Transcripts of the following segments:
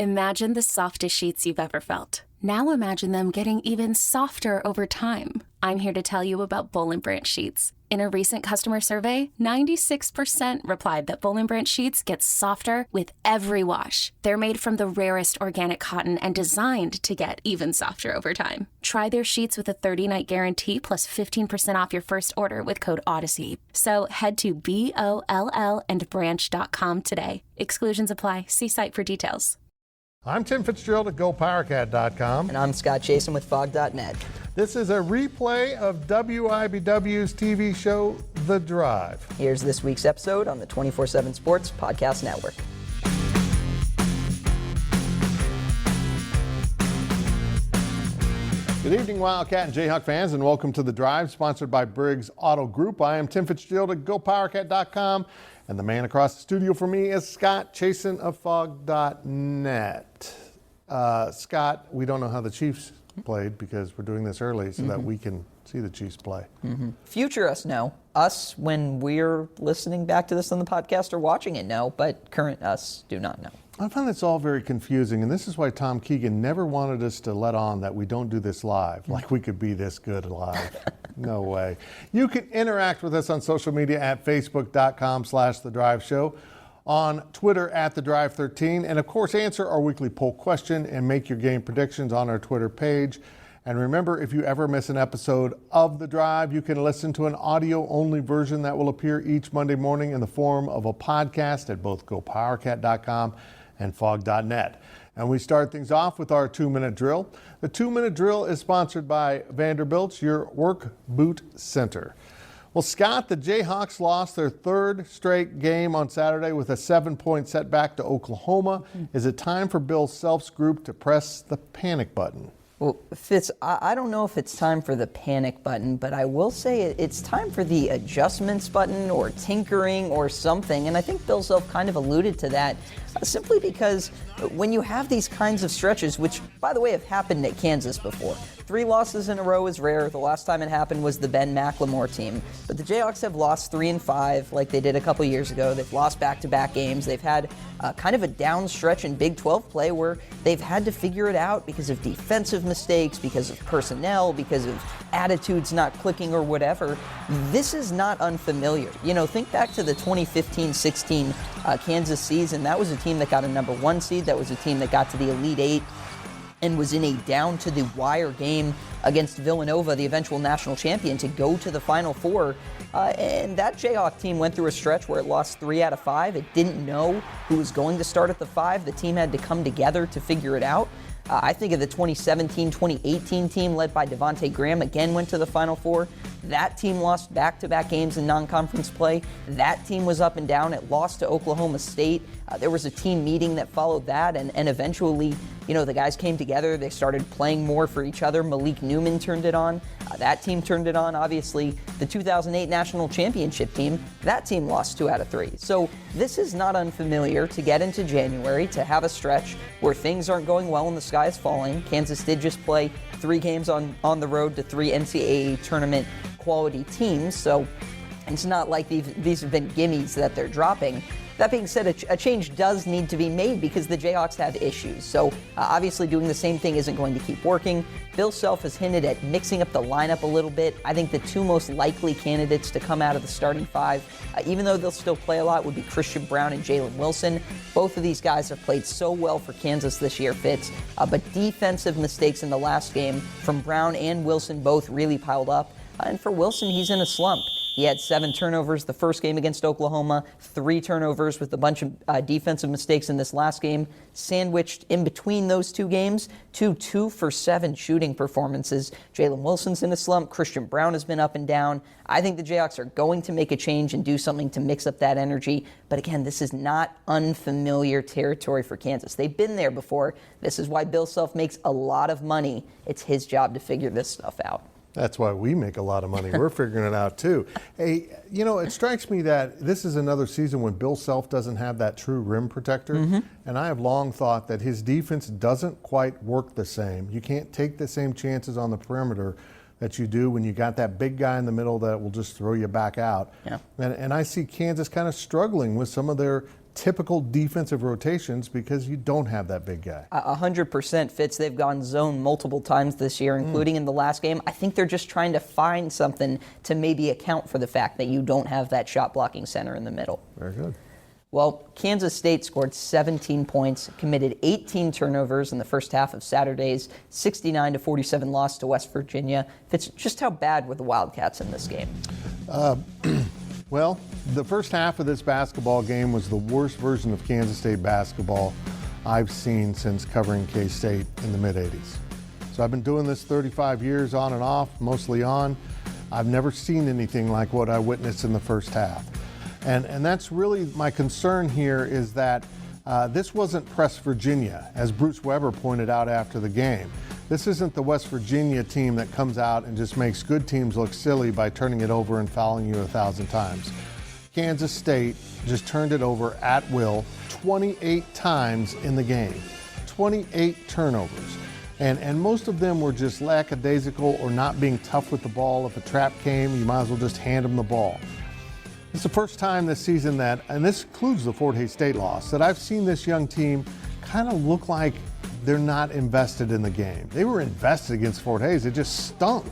Imagine the softest sheets you've ever felt. Now imagine them getting even softer over time. I'm here to tell you about Boll & Branch sheets. In a recent customer survey, 96% replied that Boll & Branch sheets get softer with every wash. They're made from the rarest organic cotton and designed to get even softer over time. Try their sheets with a 30-night guarantee plus 15% off your first order with code Odyssey. So head to BOLLandbranch.com today. Exclusions apply. See site for details. I'm Tim Fitzgerald at GoPowerCat.com. And I'm Scott Chasen with Fog.net. This is a replay of WIBW's TV show, The Drive. Here's this week's episode on the 24/7 Sports Podcast Network. Good evening, Wildcat and Jayhawk fans, and welcome to The Drive, sponsored by Briggs Auto Group. I am Tim Fitzgerald at GoPowerCat.com, and the man across the studio for me is Scott Chasen of Fog.net. Scott, we don't know how the Chiefs played because we're doing this early so that we can see the Chiefs play. Future us know. Us, when we're listening back to this on the podcast or watching it, know, but current us do not know. I find this all very confusing, and this is why Tom Keegan never wanted us to let on that we don't do this live, like we could be this good live. No way. You can interact with us on social media at facebook.com/The Drive Show, on Twitter at The Drive 13, and of course answer our weekly poll question and make your game predictions on our Twitter page. And remember, if you ever miss an episode of The Drive, you can listen to an audio-only version that will appear each Monday morning in the form of a podcast at both GoPowerCat.com and Fog.net. And we start things off with our 2-minute drill. The 2-minute drill is sponsored by Vanderbilt's Your Work Boot Center. Well, Scott, the Jayhawks lost their third straight game on Saturday with a 7-point setback to Oklahoma. Is it time for Bill Self's group to press the panic button? Well, Fitz, I don't know if it's time for the panic button, but I will say it's time for the adjustments button or tinkering or something. And I think Bill Self kind of alluded to that simply because when you have these kinds of stretches, which, by the way, have happened at Kansas before. 3 losses in a row is rare. The last time it happened was the Ben McLemore team. But the Jayhawks have lost 3 and 5 like they did a couple years ago. They've lost back-to-back games. They've had kind of a down stretch in Big 12 play where they've had to figure it out because of defensive mistakes, because of personnel, because of attitudes not clicking or whatever. This is not unfamiliar. You know, think back to the 2015-16 Kansas season. That was a team that got a number 1 seed. That was a team that got to the Elite 8 and was in a down-to-the-wire game against Villanova, the eventual national champion, to go to the Final Four. And that Jayhawk team went through a stretch where it lost 3 out of 5. It didn't know who was going to start at the 5. The team had to come together to figure it out. I think of the 2017-2018 team led by Devontae Graham, again went to the Final Four. That team lost back-to-back games in non-conference play. That team was up and down. It lost to Oklahoma State. There was a team meeting that followed that, and eventually, you know, the guys came together. They started playing more for each other. Malik Newman turned it on. That team turned it on. Obviously, the 2008 national championship team, that team lost 2 out of 3. So this is not unfamiliar to get into January, to have a stretch where things aren't going well and the sky is falling. Kansas did just play 3 games on the road to 3 NCAA tournament quality teams, so it's not like these have been gimmies that they're dropping. That being said, a change does need to be made because the Jayhawks have issues. So obviously doing the same thing isn't going to keep working. Bill Self has hinted at mixing up the lineup a little bit. I think the 2 most likely candidates to come out of the starting 5, even though they'll still play a lot, would be Christian Brown and Jalen Wilson. Both of these guys have played so well for Kansas this year, Fitz, but defensive mistakes in the last game from Brown and Wilson both really piled up. And for Wilson, he's in a slump. He had 7 turnovers the first game against Oklahoma, 3 turnovers with a bunch of defensive mistakes in this last game, sandwiched in between those 2 games, 2 for 7 shooting performances. Jalen Wilson's in a slump. Christian Brown has been up and down. I think the Jayhawks are going to make a change and do something to mix up that energy. But again, this is not unfamiliar territory for Kansas. They've been there before. This is why Bill Self makes a lot of money. It's his job to figure this stuff out. That's why we make a lot of money. We're figuring it out, too. Hey, you know, it strikes me that this is another season when Bill Self doesn't have that true rim protector. And I have long thought that his defense doesn't quite work the same. You can't take the same chances on the perimeter that you do when you got that big guy in the middle that will just throw you back out. And I see Kansas kind of struggling with some of their typical defensive rotations because you don't have that big guy. 100% Fitz. They've gone zone multiple times this year, including in the last game. I think they're just trying to find something to maybe account for the fact that you don't have that shot blocking center in the middle. Very good. Well, Kansas State scored 17 points, committed 18 turnovers in the first half of Saturday's 69-47 loss to West Virginia. Fitz, just how bad were the Wildcats in this game? Well, the first half of this basketball game was the worst version of Kansas State basketball I've seen since covering K-State in the mid-'80s. So I've been doing this 35 years on and off, mostly on. I've never seen anything like what I witnessed in the first half. And that's really my concern here is that this wasn't Press Virginia, as Bruce Weber pointed out after the game. This isn't the West Virginia team that comes out and just makes good teams look silly by turning it over and fouling you 1,000 times. Kansas State just turned it over at will 28 times in the game. 28 turnovers. And most of them were just lackadaisical or not being tough with the ball. If a trap came, you might as well just hand them the ball. It's the first time this season that, and this includes the Fort Hays State loss, that I've seen this young team kind of look like they're not invested in the game. They were invested against Fort Hays. It just stunk.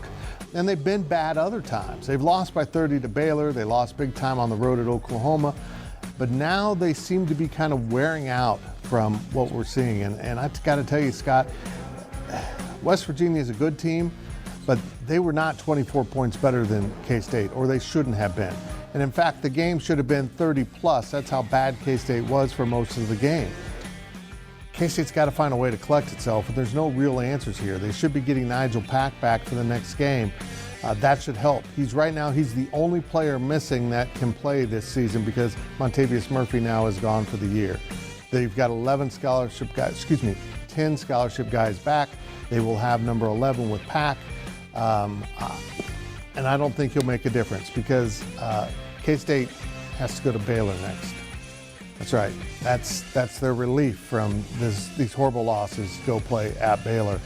And they've been bad other times. They've lost by 30 to Baylor. They lost big time on the road at Oklahoma. But now they seem to be kind of wearing out from what we're seeing. And I've got to tell you, Scott, West Virginia is a good team, but they were not 24 points better than K-State, or they shouldn't have been. And in fact, the game should have been 30 plus. That's how bad K-State was for most of the game. K-State's got to find a way to collect itself, and there's no real answers here. They should be getting Nigel Pack back for the next game. That should help. He's the only player missing that can play this season because Montavious Murphy now is gone for the year. They've got 10 scholarship guys back. They will have number 11 with Pack. And I don't think he'll make a difference because K-State has to go to Baylor next. That's right. That's their relief from these horrible losses. Go play at Baylor.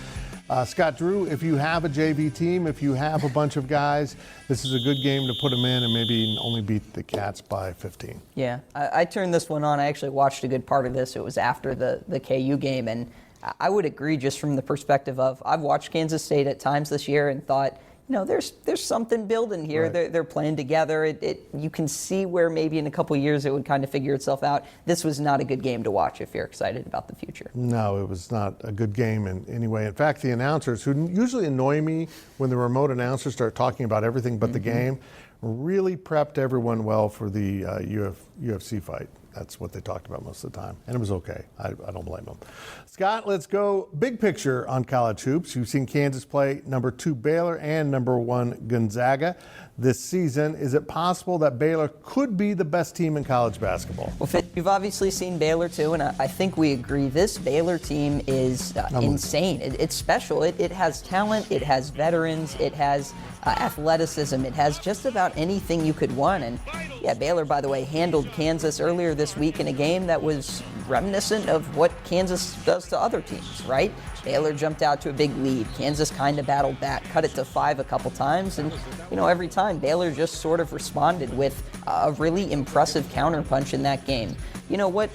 Scott Drew, if you have a JV team, if you have a bunch of guys, this is a good game to put them in and maybe only beat the Cats by 15. Yeah, I turned this one on. I actually watched a good part of this. It was after the KU game, and I would agree just from the perspective of I've watched Kansas State at times this year and thought, there's something building here. Right. They're playing together. You can see where maybe in a couple of years it would kind of figure itself out. This was not a good game to watch if you're excited about the future. No, it was not a good game in any way. In fact, the announcers, who usually annoy me when the remote announcers start talking about everything but the game, really prepped everyone well for the UFC fight. That's what they talked about most of the time. And it was okay. I don't blame them. Scott, let's go big picture on college hoops. You've seen Kansas play number 2 Baylor and number 1 Gonzaga this season. Is it possible that Baylor could be the best team in college basketball? Well, Fit, you've obviously seen Baylor too, and I think we agree. This Baylor team is insane. It's special. It has talent. It has veterans. It has athleticism. It has just about anything you could want. And yeah, Baylor, by the way, handled Kansas earlier this week in a game that was reminiscent of what Kansas does to other teams, right? Baylor jumped out to a big lead. Kansas kind of battled back, cut it to 5 a couple times, and every time Baylor just sort of responded with a really impressive counterpunch in that game. You know what,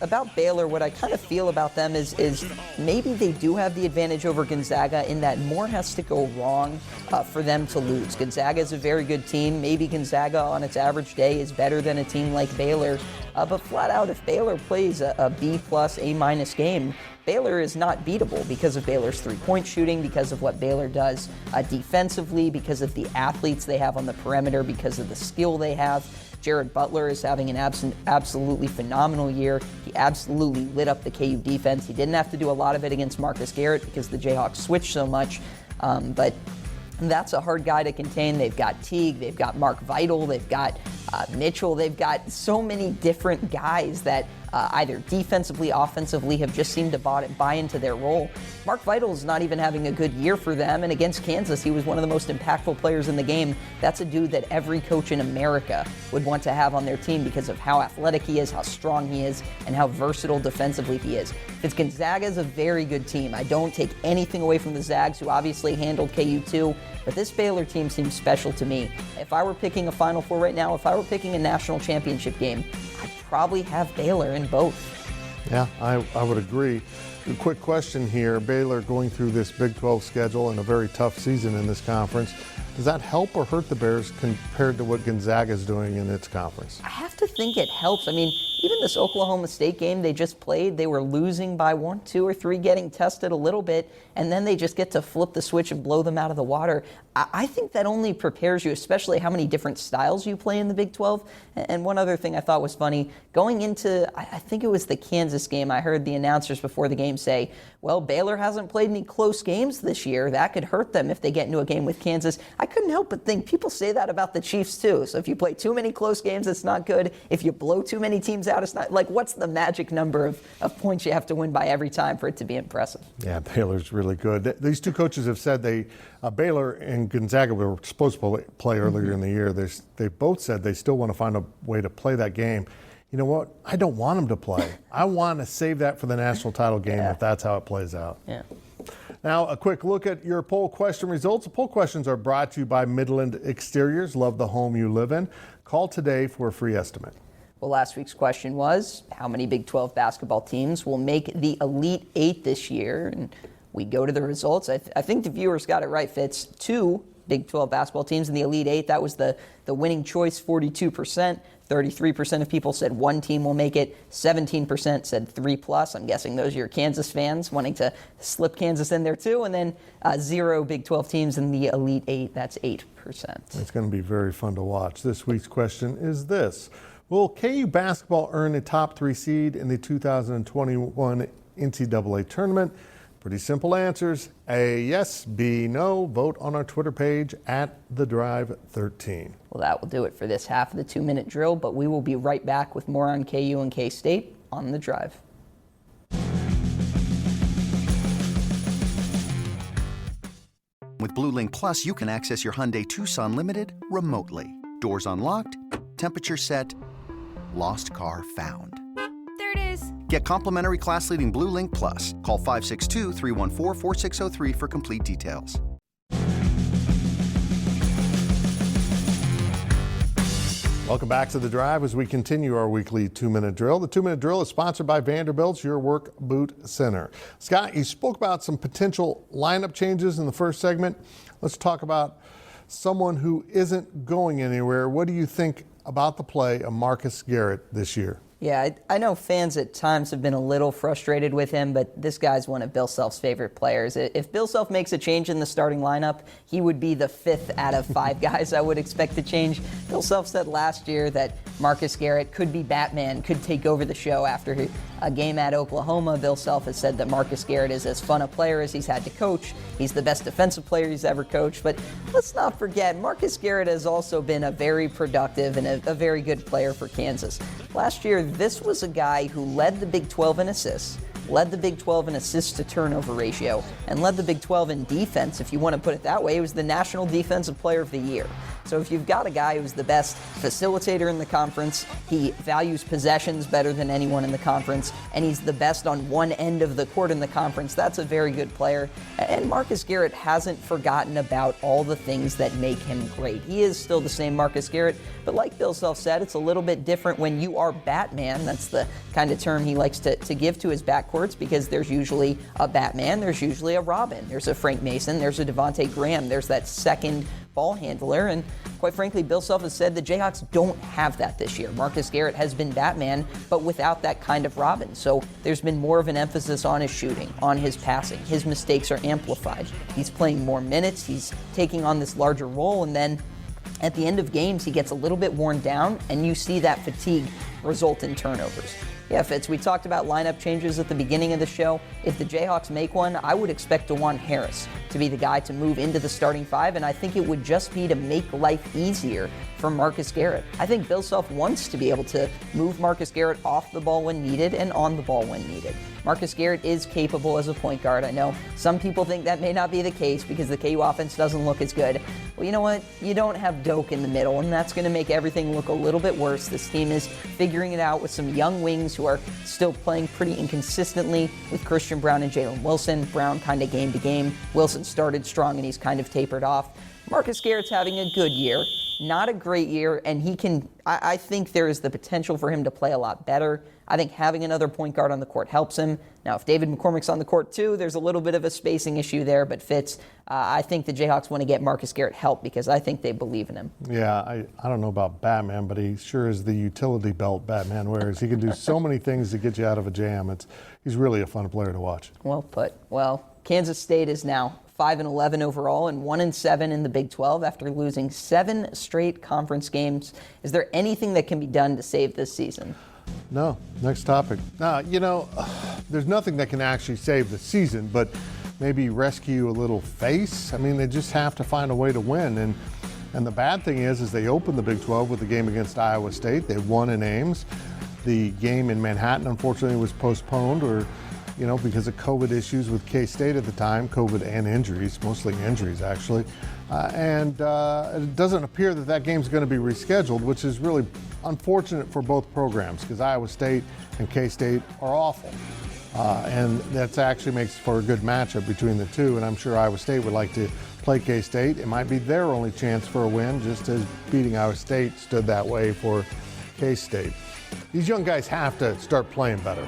about Baylor, what I kind of feel about them is maybe they do have the advantage over Gonzaga in that more has to go wrong for them to lose. Gonzaga is a very good team. Maybe Gonzaga on its average day is better than a team like Baylor. But flat out, if Baylor plays a B+, A- game, Baylor is not beatable because of Baylor's three-point shooting, because of what Baylor does defensively, because of the athletes they have on the perimeter, because of the skill they have. Jared Butler is having an absolutely phenomenal year. He absolutely lit up the KU defense. He didn't have to do a lot of it against Marcus Garrett because the Jayhawks switched so much, but that's a hard guy to contain. They've got Teague, they've got Mark Vital, they've got Mitchell, they've got so many different guys that either defensively, offensively have just seemed to buy into their role. Mark Vital is not even having a good year for them, and against Kansas, he was one of the most impactful players in the game. That's a dude that every coach in America would want to have on their team because of how athletic he is, how strong he is, and how versatile defensively he is. Gonzaga is a very good team. I don't take anything away from the Zags, who obviously handled KU too, but this Baylor team seems special to me. If I were picking a Final Four right now, if I were picking a national championship game, probably have Baylor in both. Yeah, I would agree. A quick question here. Baylor going through this Big 12 schedule and a very tough season in this conference. Does that help or hurt the Bears compared to what Gonzaga is doing in its conference? I have to think it helps. I mean, even this Oklahoma State game they just played, they were losing by 1, 2, or 3, getting tested a little bit, and then they just get to flip the switch and blow them out of the water. I think that only prepares you, especially how many different styles you play in the Big 12. And one other thing I thought was funny, going into, I think it was the Kansas game, I heard the announcers before the game say, well, Baylor hasn't played any close games this year. That could hurt them if they get into a game with Kansas. I couldn't help but think people say that about the Chiefs too. So if you play too many close games, it's not good. If you blow too many teams out, it's not. Like, what's the magic number of points you have to win by every time for it to be impressive? Yeah, Baylor's really good. These two coaches have said Baylor and Gonzaga were supposed to play earlier in the year. They both said they still want to find a way to play that game. You know what? I don't want them to play. I want to save that for the national title game if that's how it plays out. Yeah. Now, a quick look at your poll question results. The poll questions are brought to you by Midland Exteriors. Love the home you live in. Call today for a free estimate. Well, last week's question was, how many Big 12 basketball teams will make the Elite Eight this year? And we go to the results. I think the viewers got it right, Fitz. 2 Big 12 basketball teams in the Elite Eight. That was the winning choice, 42%. 33% of people said 1 team will make it. 17% said 3+. I'm guessing those are your Kansas fans wanting to slip Kansas in there too. And then 0 Big 12 teams in the Elite Eight. That's 8%. It's going to be very fun to watch. This week's question is this. Will KU basketball earn a top 3 seed in the 2021 NCAA tournament? Pretty simple answers. A, yes. B, no. Vote on our Twitter page at TheDrive13. Well, that will do it for this half of the 2-minute drill, but we will be right back with more on KU and K-State on The Drive. With Blue Link Plus, you can access your Hyundai Tucson Limited remotely. Doors unlocked, temperature set, lost car found. There it is. Get complimentary class-leading Blue Link Plus. Call 562-314-4603 for complete details. Welcome back to The Drive as we continue our weekly 2-minute drill. The 2-minute drill is sponsored by Vanderbilt's Your Work Boot Center. Scott, you spoke about some potential lineup changes in the first segment. Let's talk about someone who isn't going anywhere. What do you think about the play of Marcus Garrett this year? Yeah, I know fans at times have been a little frustrated with him, but this guy's one of Bill Self's favorite players. If Bill Self makes a change in the starting lineup, he would be the 5th out of 5 guys I would expect to change. Bill Self said last year that Marcus Garrett could be Batman, could take over the show after a game at Oklahoma. Bill Self has said that Marcus Garrett is as fun a player as he's had to coach. He's the best defensive player he's ever coached. But let's not forget, Marcus Garrett has also been a very productive and a very good player for Kansas. Last year, this was a guy who led the Big 12 in assists, led the Big 12 in assists to turnover ratio, and led the Big 12 in defense, if you want to put it that way. He was the National Defensive Player of the Year. So if you've got a guy who's the best facilitator in the conference, he values possessions better than anyone in the conference, and he's the best on one end of the court in the conference, that's a very good player. And Marcus Garrett hasn't forgotten about all the things that make him great. He is still the same Marcus Garrett, but like Bill Self said, it's a little bit different when you are Batman. That's the kind of term he likes to give to his backcourts, because there's usually a Batman, there's usually a Robin, there's a Frank Mason, there's a Devontae Graham, there's that second ball handler, and quite frankly, Bill Self has said the Jayhawks don't have that this year. Marcus Garrett has been Batman, but without that kind of Robin. So there's been more of an emphasis on his shooting, on his passing. His mistakes are amplified. He's playing more minutes, he's taking on this larger role, and then at the end of games, he gets a little bit worn down, and you see that fatigue result in turnovers. Yeah, Fitz, we talked about lineup changes at the beginning of the show. If the Jayhawks make one, I would expect DeJuan Harris to be the guy to move into the starting 5, and I think it would just be to make life easier for Marcus Garrett. I think Bill Self wants to be able to move Marcus Garrett off the ball when needed and on the ball when needed. Marcus Garrett is capable as a point guard. I know some people think that may not be the case because the KU offense doesn't look as good. Well, you know what? You don't have Doak in the middle, and that's going to make everything look a little bit worse. This team is figuring it out with some young wings who are still playing pretty inconsistently with Christian Brown and Jalen Wilson. Brown kind of game to game. Wilson started strong and he's kind of tapered off. Marcus Garrett's having a good year. not a great year, and I think there is the potential for him to play a lot better. I think having another point guard on the court helps him. Now, if David McCormick's on the court too, there's a little bit of a spacing issue there, but Fitz, I think the Jayhawks want to get Marcus Garrett help because I think they believe in him. Yeah, I don't know about Batman, but he sure is the utility belt Batman wears. He can do so many things to get you out of a jam. He's really a fun player to watch. Well put. Well, Kansas State is now 5-11 overall and 1-7 in the Big 12 after losing 7 straight conference games. Is there anything that can be done to save this season? No. Next topic. There's nothing that can actually save the season, but maybe rescue a little face. I mean, they just have to find a way to win. And the bad thing is they opened the Big 12 with the game against Iowa State. They won in Ames. The game in Manhattan, unfortunately, was postponed because of COVID issues with K-State at the time, COVID and injuries, mostly injuries actually. And it doesn't appear that game's going to be rescheduled, which is really unfortunate for both programs because Iowa State and K-State are awful. And that actually makes for a good matchup between the two, and I'm sure Iowa State would like to play K-State. It might be their only chance for a win, just as beating Iowa State stood that way for K-State. These young guys have to start playing better.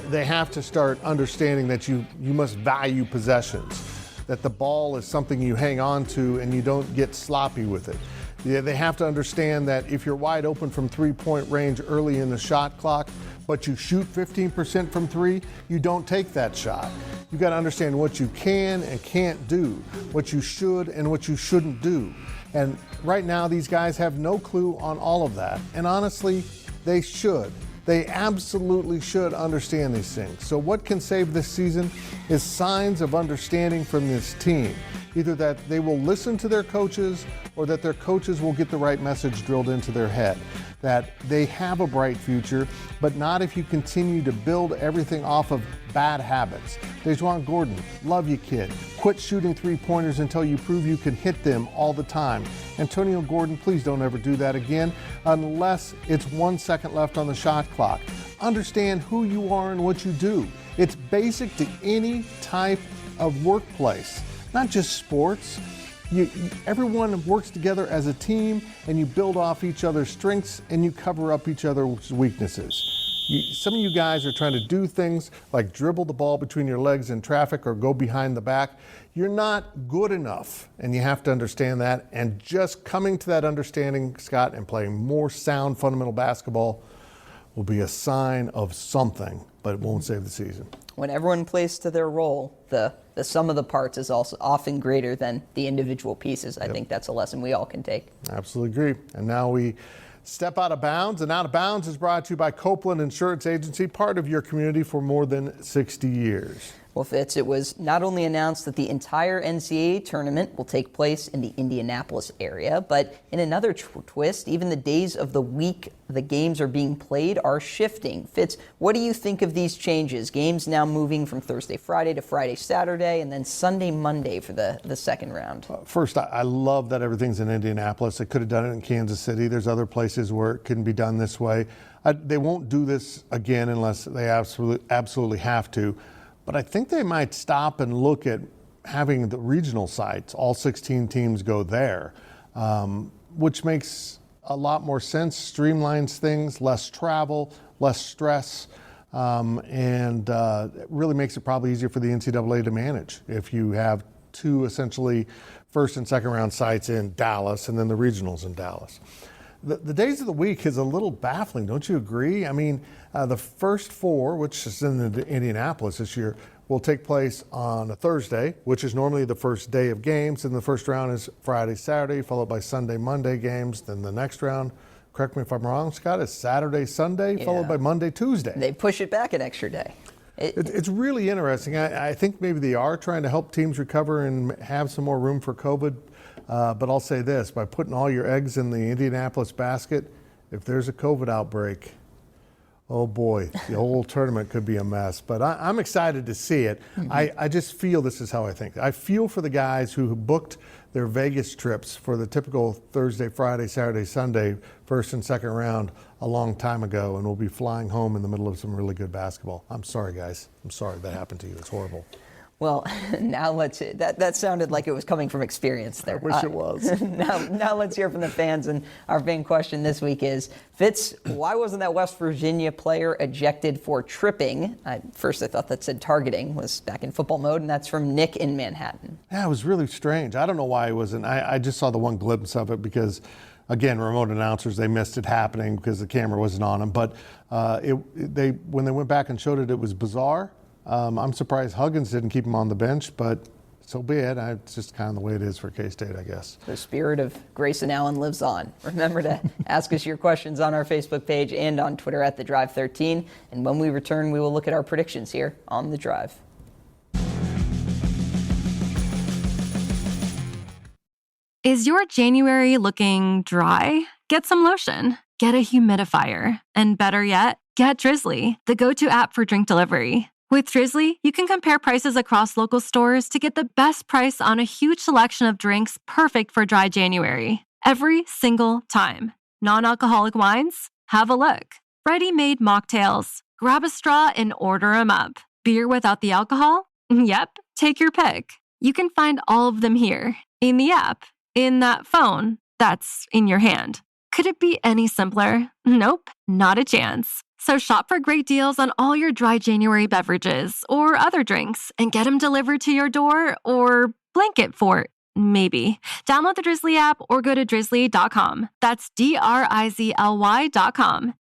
They have to start understanding that you must value possessions, that the ball is something you hang on to and you don't get sloppy with it. They have to understand that if you're wide open from three-point range early in the shot clock, but you shoot 15% from three, you don't take that shot. You've got to understand what you can and can't do, what you should and what you shouldn't do. And right now, these guys have no clue on all of that. And honestly, they should. They absolutely should understand these things. So what can save this season is signs of understanding from this team. Either that they will listen to their coaches or that their coaches will get the right message drilled into their head. That they have a bright future, but not if you continue to build everything off of bad habits. Dejuan Gordon, love you kid. Quit shooting three-pointers until you prove you can hit them all the time. Antonio Gordon, please don't ever do that again unless it's 1 second left on the shot clock. Understand who you are and what you do. It's basic to any type of workplace, not just sports. Everyone works together as a team, and you build off each other's strengths and you cover up each other's weaknesses. Some of you guys are trying to do things like dribble the ball between your legs in traffic or go behind the back. You're not good enough, and you have to understand that. And just coming to that understanding, Scott, and playing more sound fundamental basketball will be a sign of something, but it won't save the season. When everyone plays to their role, the sum of the parts is also often greater than the individual pieces. I think that's a lesson we all can take. Absolutely agree. And now we step out of bounds. And Out of Bounds is brought to you by Copeland Insurance Agency, part of your community for more than 60 years. Well, Fitz, it was not only announced that the entire NCAA tournament will take place in the Indianapolis area, but in another twist, even the days of the week the games are being played are shifting. Fitz, what do you think of these changes? Games now moving from Thursday, Friday to Friday, Saturday, and then Sunday, Monday for the second round. First, I love that everything's in Indianapolis. They could have done it in Kansas City. There's other places where it can be done this way. They won't do this again unless they absolutely have to. But I think they might stop and look at having the regional sites, all 16 teams go there, which makes a lot more sense, streamlines things, less travel, less stress, and it really makes it probably easier for the NCAA to manage if you have two essentially first and second round sites in Dallas and then the regionals in Dallas. The days of the week is a little baffling, don't you agree? I mean, the first four, which is in Indianapolis this year, will take place on a Thursday, which is normally the first day of games, and the first round is Friday, Saturday, followed by Sunday, Monday games. Then the next round, correct me if I'm wrong, Scott, is Saturday, Sunday, followed by Monday, Tuesday. They push it back an extra day. It's really interesting. I think maybe they are trying to help teams recover and have some more room for COVID. But I'll say this, by putting all your eggs in the Indianapolis basket, if there's a COVID outbreak, oh boy, the whole tournament could be a mess. But I'm excited to see it. Mm-hmm. I just feel this is how I think. I feel for the guys who booked their Vegas trips for the typical Thursday, Friday, Saturday, Sunday, first and second round a long time ago, and will be flying home in the middle of some really good basketball. I'm sorry, guys. I'm sorry that happened to you. It's horrible. Well, now that sounded like it was coming from experience there. I wish it was. Now let's hear from the fans. And our main question this week is, Fitz, why wasn't that West Virginia player ejected for tripping? First, I thought that said targeting, was back in football mode, and that's from Nick in Manhattan. Yeah, it was really strange. I don't know why it wasn't. I just saw the one glimpse of it because, again, remote announcers, they missed it happening because the camera wasn't on them. But when they went back and showed it, it was bizarre. I'm surprised Huggins didn't keep him on the bench, but so be it. It's just kind of the way it is for K-State, I guess. The spirit of Grayson Allen lives on. Remember to ask us your questions on our Facebook page and on Twitter at TheDrive13. And when we return, we will look at our predictions here on The Drive. Is your January looking dry? Get some lotion. Get a humidifier. And better yet, get Drizzly, the go-to app for drink delivery. With Drizzly, you can compare prices across local stores to get the best price on a huge selection of drinks perfect for dry January. Every single time. Non-alcoholic wines? Have a look. Ready-made mocktails? Grab a straw and order them up. Beer without the alcohol? Yep, take your pick. You can find all of them here, in the app, in that phone that's in your hand. Could it be any simpler? Nope, not a chance. So shop for great deals on all your dry January beverages or other drinks and get them delivered to your door or blanket fort, maybe. Download the Drizzly app or go to drizzly.com. That's DRIZLY.com.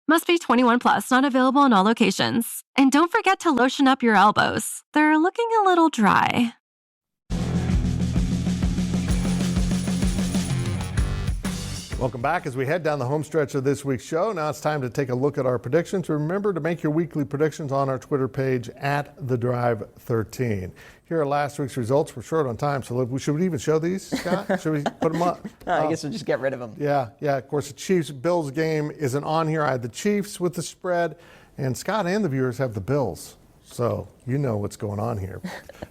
Must be 21 plus, not available in all locations. And don't forget to lotion up your elbows. They're looking a little dry. Welcome back as we head down the home stretch of this week's show. Now it's time to take a look at our predictions. Remember to make your weekly predictions on our Twitter page at TheDrive13. Here are last week's results. We're short on time, so should we even show these, Scott? Should we put them up? I guess we'll just get rid of them. Yeah. Of course, the Chiefs-Bills game isn't on here. I had the Chiefs with the spread, and Scott and the viewers have the Bills. So you know what's going on here.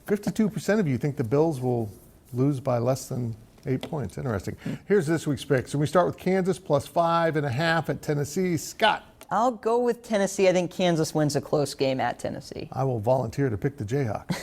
52% of you think the Bills will lose by less than 8 points. Interesting. Here's this week's picks. So we start with Kansas plus 5.5 at Tennessee. Scott. I'll go with Tennessee. I think Kansas wins a close game at Tennessee. I will volunteer to pick the Jayhawks.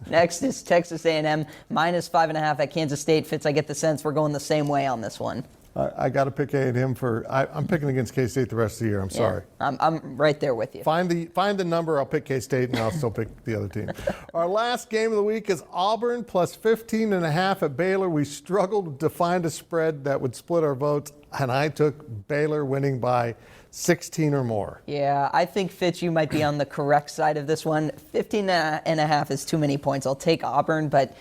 Next is Texas A&M minus 5.5 at Kansas State. Fitz, I get the sense we're going the same way on this one. I got to pick A&M I'm picking against K-State the rest of the year. I'm sorry. I'm right there with you. Find the number. I'll pick K-State, and I'll still pick the other team. Our last game of the week is Auburn plus 15.5 at Baylor. We struggled to find a spread that would split our votes, and I took Baylor winning by 16 or more. Yeah, I think, Fitz, you might be on the correct side of this one. 15.5 is too many points. I'll take Auburn, but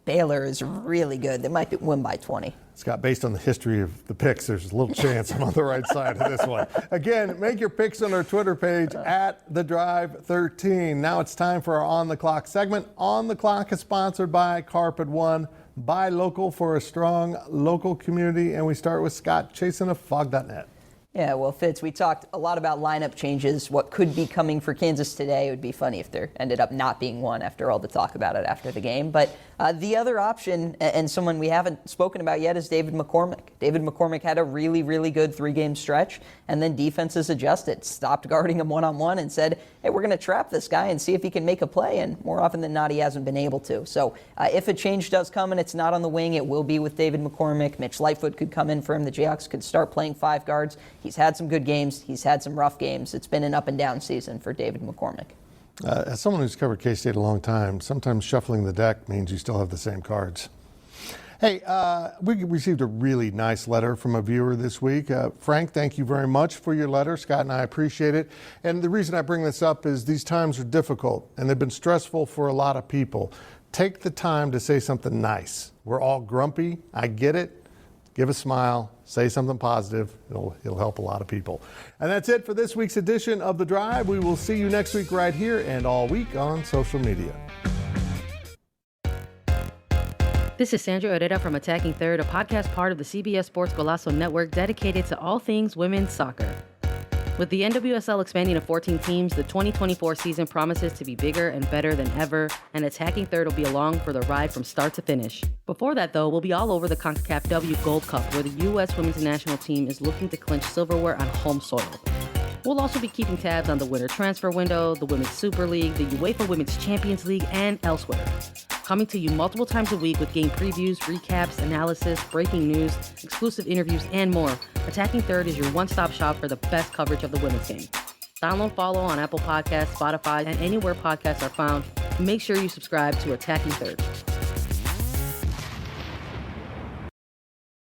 Baylor is really good. They might win by 20. Scott, based on the history of the picks, there's a little chance I'm on the right side of this one. Again, make your picks on our Twitter page at TheDrive13. Now it's time for our On the Clock segment. On the Clock is sponsored by Carpet One. Buy local for a strong local community. And we start with Scott Chasen of Fog.net. Yeah, well, Fitz, we talked a lot about lineup changes, what could be coming for Kansas today. It would be funny if there ended up not being one after all the talk about it after the game. But the other option, and someone we haven't spoken about yet, is David McCormick. David McCormick had a really, really good 3-game stretch, and then defenses adjusted, stopped guarding him one-on-one and said, hey, we're going to trap this guy and see if he can make a play. And more often than not, he hasn't been able to. So if a change does come and it's not on the wing, it will be with David McCormick. Mitch Lightfoot could come in for him. The Jayhawks could start playing 5 guards. He's had some good games. He's had some rough games. It's been an up and down season for David McCormick. As someone who's covered K-State a long time, sometimes shuffling the deck means you still have the same cards. Hey, we received a really nice letter from a viewer this week. Frank, thank you very much for your letter. Scott and I appreciate it. And the reason I bring this up is these times are difficult and they've been stressful for a lot of people. Take the time to say something nice. We're all grumpy. I get it. Give a smile, say something positive. It'll help a lot of people. And that's it for this week's edition of The Drive. We will see you next week right here and all week on social media. This is Sandra Herrera from Attacking Third, a podcast part of the CBS Sports Golazo Network dedicated to all things women's soccer. With the NWSL expanding to 14 teams, the 2024 season promises to be bigger and better than ever, and Attacking Third will be along for the ride from start to finish. Before that, though, we'll be all over the CONCACAF W Gold Cup, where the U.S. women's national team is looking to clinch silverware on home soil. We'll also be keeping tabs on the winter transfer window, the Women's Super League, the UEFA Women's Champions League, and elsewhere. Coming to you multiple times a week with game previews, recaps, analysis, breaking news, exclusive interviews, and more, Attacking Third is your one-stop shop for the best coverage of the women's game. Download, follow on Apple Podcasts, Spotify, and anywhere podcasts are found. Make sure you subscribe to Attacking Third.